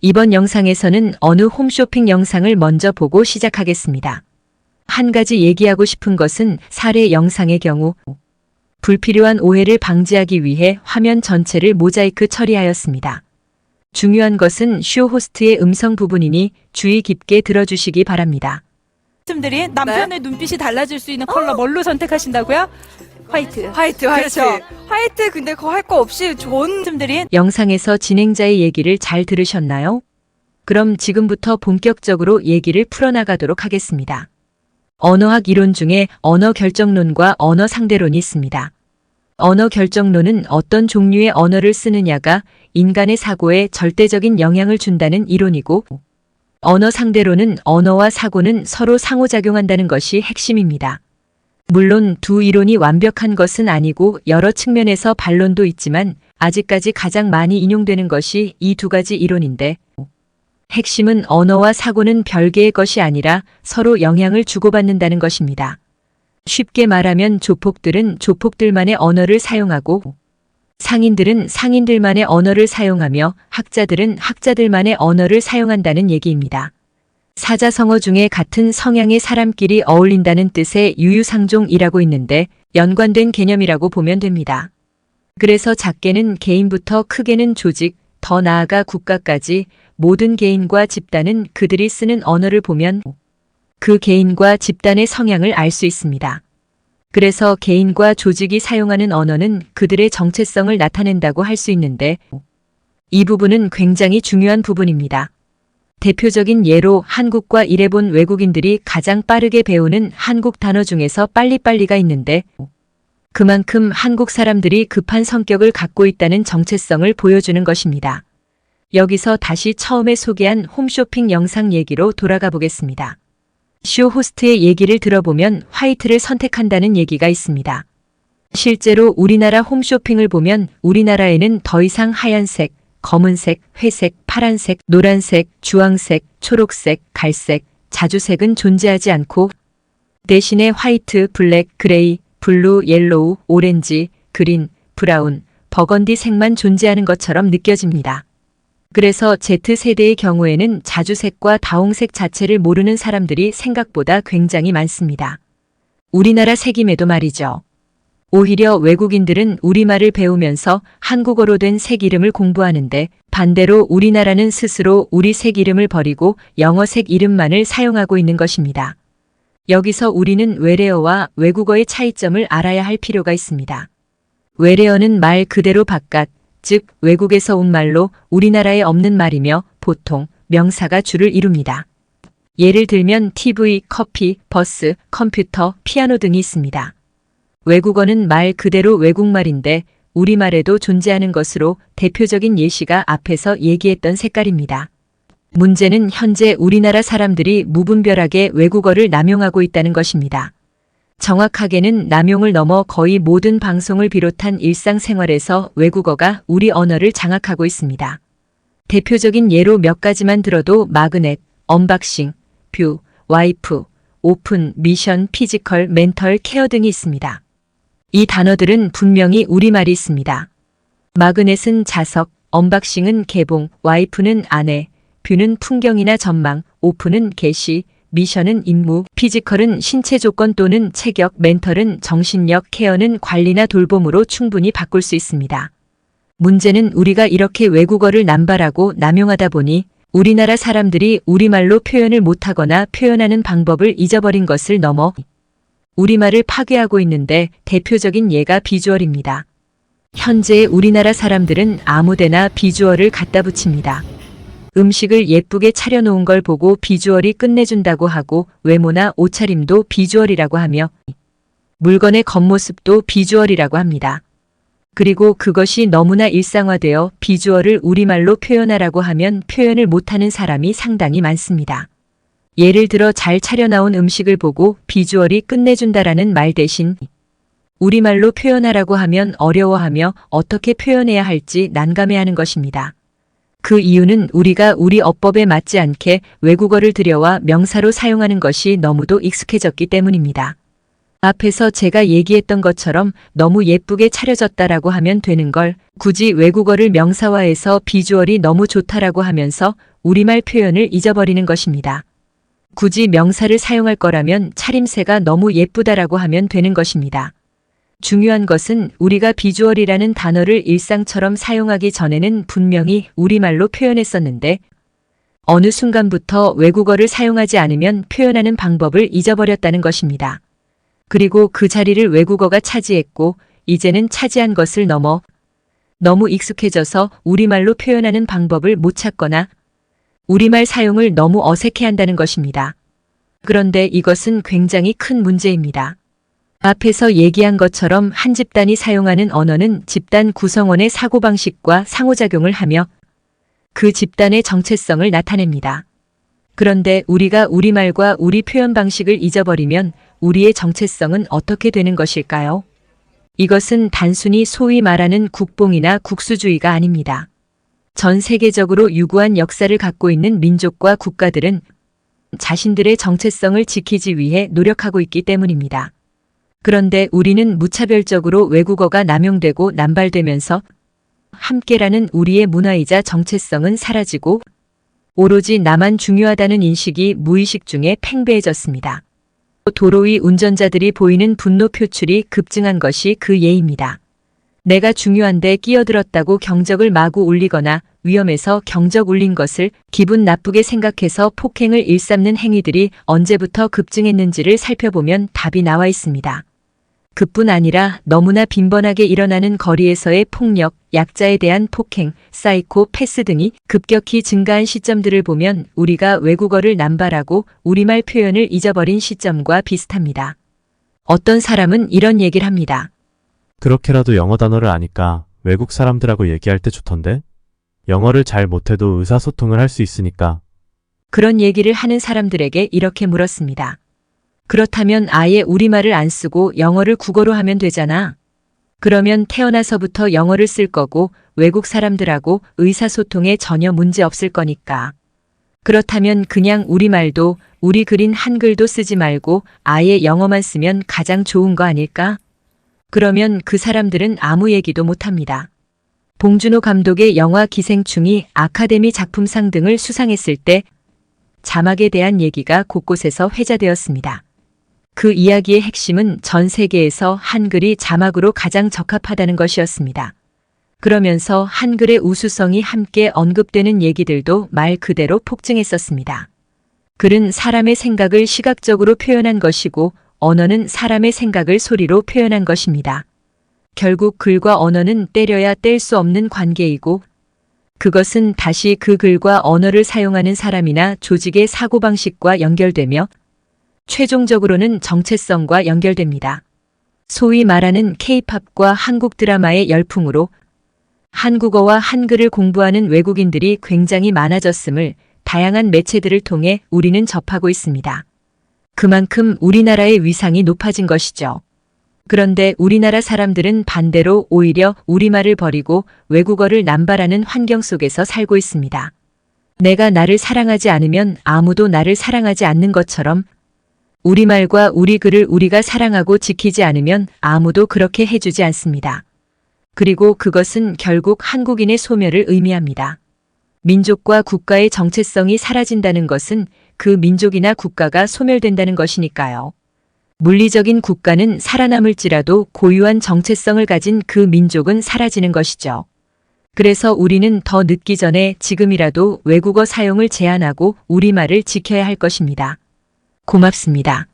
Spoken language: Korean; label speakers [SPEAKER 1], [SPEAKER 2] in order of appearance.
[SPEAKER 1] 이번 영상에서는 어느 홈쇼핑 영상을 먼저 보고 시작하겠습니다. 한 가지 얘기하고 싶은 것은 사례 영상의 경우 불필요한 오해를 방지하기 위해 화면 전체를 모자이크 처리하였습니다. 중요한 것은 쇼 호스트의 음성 부분이니 주의 깊게 들어주시기 바랍니다.
[SPEAKER 2] 말씀드린 남편의 눈빛이 달라질 수 있는 컬러 뭘로 선택하신다고요? 화이트.
[SPEAKER 3] 화이트.
[SPEAKER 2] 그렇죠.
[SPEAKER 3] 화이트 근데 그거 할 거 없이 좋은
[SPEAKER 2] 말씀드린
[SPEAKER 1] 영상에서 진행자의 얘기를 잘 들으셨나요? 그럼 지금부터 본격적으로 얘기를 풀어나가도록 하겠습니다. 언어학 이론 중에 언어 결정론과 언어 상대론이 있습니다. 언어 결정론은 어떤 종류의 언어를 쓰느냐가 인간의 사고에 절대적인 영향을 준다는 이론이고, 언어 상대론은 언어와 사고는 서로 상호작용한다는 것이 핵심입니다. 물론 두 이론이 완벽한 것은 아니고 여러 측면에서 반론도 있지만 아직까지 가장 많이 인용되는 것이 이 두 가지 이론인데, 핵심은 언어와 사고는 별개의 것이 아니라 서로 영향을 주고받는다는 것입니다. 쉽게 말하면 조폭들은 조폭들만의 언어를 사용하고 상인들은 상인들만의 언어를 사용하며 학자들은 학자들만의 언어를 사용한다는 얘기입니다. 사자성어 중에 같은 성향의 사람끼리 어울린다는 뜻의 유유상종이라고 있는데 연관된 개념이라고 보면 됩니다. 그래서 작게는 개인부터 크게는 조직, 더 나아가 국가까지 모든 개인과 집단은 그들이 쓰는 언어를 보면 그 개인과 집단의 성향을 알 수 있습니다. 그래서 개인과 조직이 사용하는 언어는 그들의 정체성을 나타낸다고 할 수 있는데 이 부분은 굉장히 중요한 부분입니다. 대표적인 예로 한국과 일본 외국인들이 가장 빠르게 배우는 한국 단어 중에서 빨리빨리가 있는데 그만큼 한국 사람들이 급한 성격을 갖고 있다는 정체성을 보여주는 것입니다. 여기서 다시 처음에 소개한 홈쇼핑 영상 얘기로 돌아가 보겠습니다. 쇼 호스트의 얘기를 들어보면 화이트를 선택한다는 얘기가 있습니다. 실제로 우리나라 홈쇼핑을 보면 우리나라에는 더 이상 하얀색, 검은색, 회색, 파란색, 노란색, 주황색, 초록색, 갈색, 자주색은 존재하지 않고 대신에 화이트, 블랙, 그레이, 블루, 옐로우, 오렌지, 그린, 브라운, 버건디 색만 존재하는 것처럼 느껴집니다. 그래서 Z세대의 경우에는 자주색과 다홍색 자체를 모르는 사람들이 생각보다 굉장히 많습니다. 우리나라 색임에도 말이죠. 오히려 외국인들은 우리말을 배우면서 한국어로 된 색 이름을 공부하는데 반대로 우리나라는 스스로 우리 색 이름을 버리고 영어 색 이름만을 사용하고 있는 것입니다. 여기서 우리는 외래어와 외국어의 차이점을 알아야 할 필요가 있습니다. 외래어는 말 그대로 바깥, 즉 외국에서 온 말로 우리나라에 없는 말이며 보통 명사가 주를 이룹니다. 예를 들면 TV, 커피, 버스, 컴퓨터, 피아노 등이 있습니다. 외국어는 말 그대로 외국말인데 우리말에도 존재하는 것으로 대표적인 예시가 앞에서 얘기했던 색깔입니다. 문제는 현재 우리나라 사람들이 무분별하게 외국어를 남용하고 있다는 것입니다. 정확하게는 남용을 넘어 거의 모든 방송을 비롯한 일상생활에서 외국어가 우리 언어를 장악하고 있습니다. 대표적인 예로 몇 가지만 들어도 마그넷, 언박싱, 뷰, 와이프, 오픈, 미션, 피지컬, 멘털, 케어 등이 있습니다. 이 단어들은 분명히 우리말이 있습니다. 마그넷은 자석, 언박싱은 개봉, 와이프는 아내, 뷰는 풍경이나 전망, 오픈은 게시, 미션은 임무, 피지컬은 신체 조건 또는 체격, 멘털은 정신력, 케어는 관리나 돌봄으로 충분히 바꿀 수 있습니다. 문제는 우리가 이렇게 외국어를 남발하고 남용하다 보니 우리나라 사람들이 우리말로 표현을 못하거나 표현하는 방법을 잊어버린 것을 넘어 우리말을 파괴하고 있는데 대표적인 예가 비주얼입니다. 현재 우리나라 사람들은 아무데나 비주얼을 갖다 붙입니다. 음식을 예쁘게 차려놓은 걸 보고 비주얼이 끝내준다고 하고 외모나 옷차림도 비주얼이라고 하며 물건의 겉모습도 비주얼이라고 합니다. 그리고 그것이 너무나 일상화되어 비주얼을 우리말로 표현하라고 하면 표현을 못하는 사람이 상당히 많습니다. 예를 들어 잘 차려나온 음식을 보고 비주얼이 끝내준다라는 말 대신 우리말로 표현하라고 하면 어려워하며 어떻게 표현해야 할지 난감해하는 것입니다. 그 이유는 우리가 우리 어법에 맞지 않게 외국어를 들여와 명사로 사용하는 것이 너무도 익숙해졌기 때문입니다. 앞에서 제가 얘기했던 것처럼 너무 예쁘게 차려졌다라고 하면 되는 걸 굳이 외국어를 명사화해서 비주얼이 너무 좋다라고 하면서 우리말 표현을 잊어버리는 것입니다. 굳이 명사를 사용할 거라면 차림새가 너무 예쁘다라고 하면 되는 것입니다. 중요한 것은 우리가 비주얼이라는 단어를 일상처럼 사용하기 전에는 분명히 우리말로 표현했었는데 어느 순간부터 외국어를 사용하지 않으면 표현하는 방법을 잊어버렸다는 것입니다. 그리고 그 자리를 외국어가 차지했고 이제는 차지한 것을 넘어 너무 익숙해져서 우리말로 표현하는 방법을 못 찾거나 우리말 사용을 너무 어색해한다는 것입니다. 그런데 이것은 굉장히 큰 문제입니다. 앞에서 얘기한 것처럼 한 집단이 사용하는 언어는 집단 구성원의 사고방식과 상호작용을 하며 그 집단의 정체성을 나타냅니다. 그런데 우리가 우리말과 우리 표현 방식을 잊어버리면 우리의 정체성은 어떻게 되는 것일까요? 이것은 단순히 소위 말하는 국뽕이나 국수주의가 아닙니다. 전 세계적으로 유구한 역사를 갖고 있는 민족과 국가들은 자신들의 정체성을 지키기 위해 노력하고 있기 때문입니다. 그런데 우리는 무차별적으로 외국어가 남용되고 남발되면서 함께라는 우리의 문화이자 정체성은 사라지고 오로지 나만 중요하다는 인식이 무의식 중에 팽배해졌습니다. 도로 위 운전자들이 보이는 분노 표출이 급증한 것이 그 예입니다. 내가 중요한데 끼어들었다고 경적을 마구 울리거나 위험해서 경적 울린 것을 기분 나쁘게 생각해서 폭행을 일삼는 행위들이 언제부터 급증했는지를 살펴보면 답이 나와 있습니다. 그뿐 아니라 너무나 빈번하게 일어나는 거리에서의 폭력, 약자에 대한 폭행, 사이코 패스 등이 급격히 증가한 시점들을 보면 우리가 외국어를 남발하고 우리말 표현을 잊어버린 시점과 비슷합니다. 어떤 사람은 이런 얘기를 합니다.
[SPEAKER 4] 그렇게라도 영어 단어를 아니까 외국 사람들하고 얘기할 때 좋던데? 영어를 잘 못해도 의사소통을 할 수 있으니까.
[SPEAKER 1] 그런 얘기를 하는 사람들에게 이렇게 물었습니다. 그렇다면 아예 우리말을 안 쓰고 영어를 국어로 하면 되잖아. 그러면 태어나서부터 영어를 쓸 거고 외국 사람들하고 의사소통에 전혀 문제 없을 거니까. 그렇다면 그냥 우리말도 우리 그린 한글도 쓰지 말고 아예 영어만 쓰면 가장 좋은 거 아닐까? 그러면 그 사람들은 아무 얘기도 못합니다. 봉준호 감독의 영화 기생충이 아카데미 작품상 등을 수상했을 때 자막에 대한 얘기가 곳곳에서 회자되었습니다. 그 이야기의 핵심은 전 세계에서 한글이 자막으로 가장 적합하다는 것이었습니다. 그러면서 한글의 우수성이 함께 언급되는 얘기들도 말 그대로 폭증했었습니다. 글은 사람의 생각을 시각적으로 표현한 것이고 언어는 사람의 생각을 소리로 표현한 것입니다. 결국 글과 언어는 때려야 뗄 수 없는 관계이고 그것은 다시 그 글과 언어를 사용하는 사람이나 조직의 사고방식과 연결되며 최종적으로는 정체성과 연결됩니다. 소위 말하는 K-팝과 한국 드라마의 열풍으로 한국어와 한글을 공부하는 외국인들이 굉장히 많아졌음을 다양한 매체들을 통해 우리는 접하고 있습니다. 그만큼 우리나라의 위상이 높아진 것이죠. 그런데 우리나라 사람들은 반대로 오히려 우리말을 버리고 외국어를 남발하는 환경 속에서 살고 있습니다. 내가 나를 사랑하지 않으면 아무도 나를 사랑하지 않는 것처럼 우리말과 우리 글을 우리가 사랑하고 지키지 않으면 아무도 그렇게 해주지 않습니다. 그리고 그것은 결국 한국인의 소멸을 의미합니다. 민족과 국가의 정체성이 사라진다는 것은 그 민족이나 국가가 소멸된다는 것이니까요. 물리적인 국가는 살아남을지라도 고유한 정체성을 가진 그 민족은 사라지는 것이죠. 그래서 우리는 더 늦기 전에 지금이라도 외국어 사용을 제한하고 우리말을 지켜야 할 것입니다. 고맙습니다.